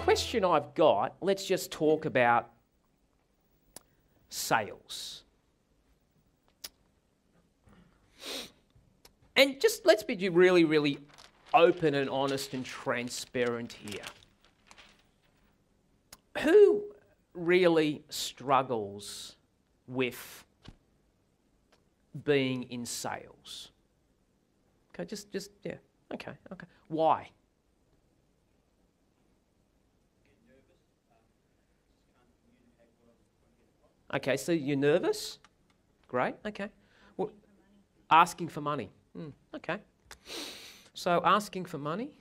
question I've got, let's just talk about sales. And just let's be really, really open and honest and transparent here. Who really struggles with being in sales? Okay, yeah, okay. Why? Okay, so you're nervous? Great, okay. Well, asking for money. Okay. So asking for money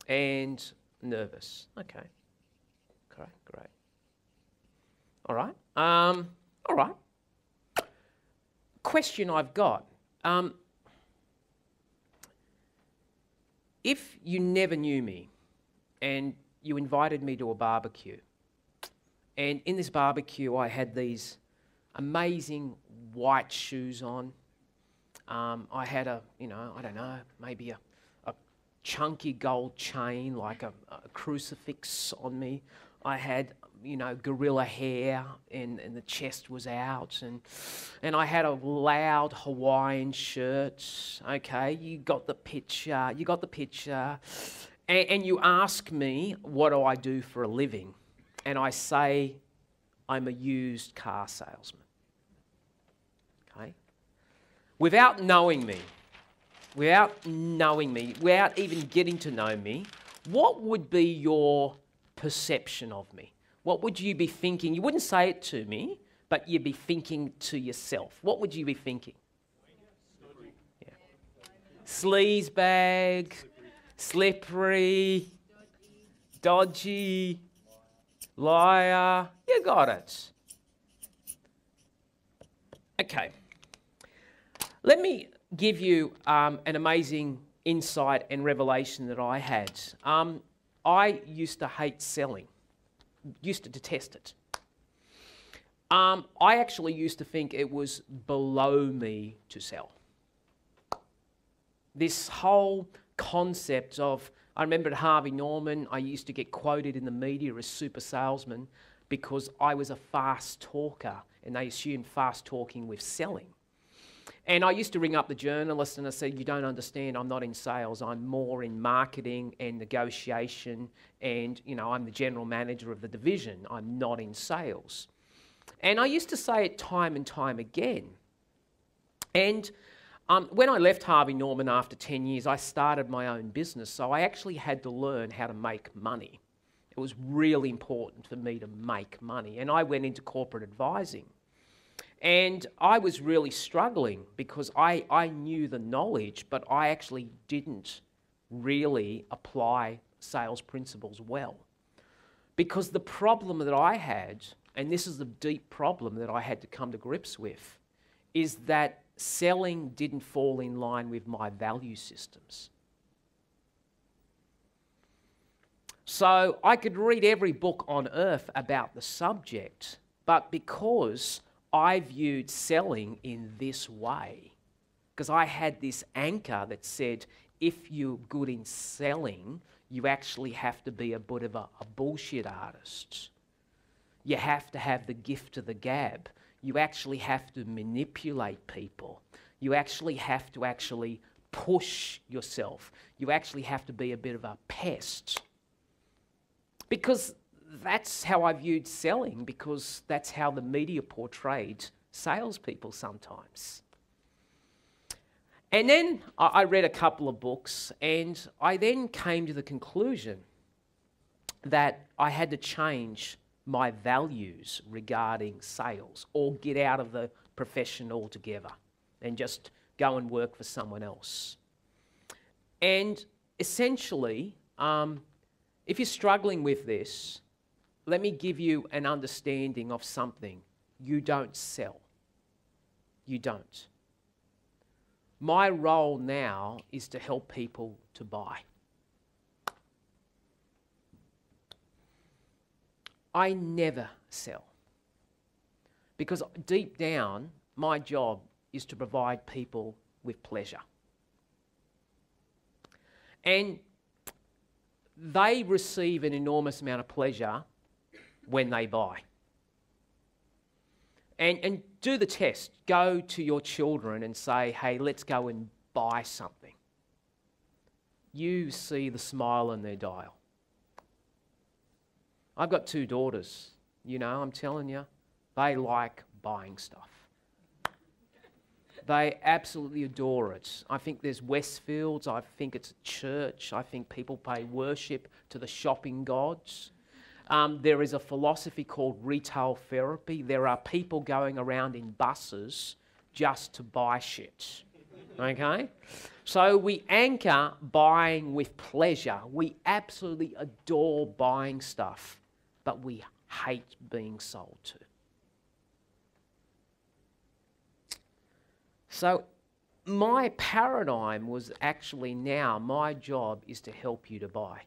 and nervous. Okay. Great. All right. All right. Question I've got. If you never knew me and you invited me to a barbecue, and in this barbecue I had these amazing white shoes on. I had I don't know, maybe a chunky gold chain, like a crucifix on me. I had, gorilla hair and the chest was out, and I had a loud Hawaiian shirt. Okay, you got the picture. And you ask me, what do I do for a living? And I say, I'm a used car salesman. Okay? Without knowing me, without even getting to know me, what would be your perception of me? What would you be thinking? You wouldn't say it to me, but you'd be thinking to yourself. What would you be thinking? Yeah. Sleazebag, slippery, dodgy, liar. You got it. Okay. Let me give you an amazing insight and revelation that I had. I used to hate selling, used to detest it. I actually used to think it was below me to sell. This whole concept of, I remember at Harvey Norman, I used to get quoted in the media as super salesman because I was a fast talker, and they assumed fast talking with selling. And I used to ring up the journalist and I said, you don't understand, I'm not in sales, I'm more in marketing and negotiation, and I'm the general manager of the division, I'm not in sales. And I used to say it time and time again. And when I left Harvey Norman after 10 years, I started my own business, so I actually had to learn how to make money. It was really important for me to make money, and I went into corporate advising. And I was really struggling because I knew the knowledge, but I actually didn't really apply sales principles well. Because the problem that I had, and this is the deep problem that I had to come to grips with, is that selling didn't fall in line with my value systems. So I could read every book on earth about the subject, but because I viewed selling in this way, because I had this anchor that said, if you're good in selling, you actually have to be a bit of a bullshit artist. You have to have the gift of the gab. You actually have to manipulate people. You actually have to push yourself. You actually have to be a bit of a pest. Because that's how I viewed selling, because that's how the media portrayed salespeople sometimes. And then I read a couple of books, and I then came to the conclusion that I had to change my values regarding sales, or get out of the profession altogether and just go and work for someone else. And essentially, if you're struggling with this, let me give you an understanding of something. You don't sell. You don't. My role now is to help people to buy. I never sell. Because deep down, my job is to provide people with pleasure. And they receive an enormous amount of pleasure when they buy. And do the test. Go to your children and say, hey, let's go and buy something. You see the smile in their dial. I've got 2 daughters. You know, I'm telling you, they like buying stuff. They absolutely adore it. I think there's Westfields. I think it's a church. I think people pay worship to the shopping gods. There is a philosophy called retail therapy. There are people going around in buses just to buy shit. Okay? So we anchor buying with pleasure. We absolutely adore buying stuff, but we hate being sold to. So my paradigm was actually now my job is to help you to buy.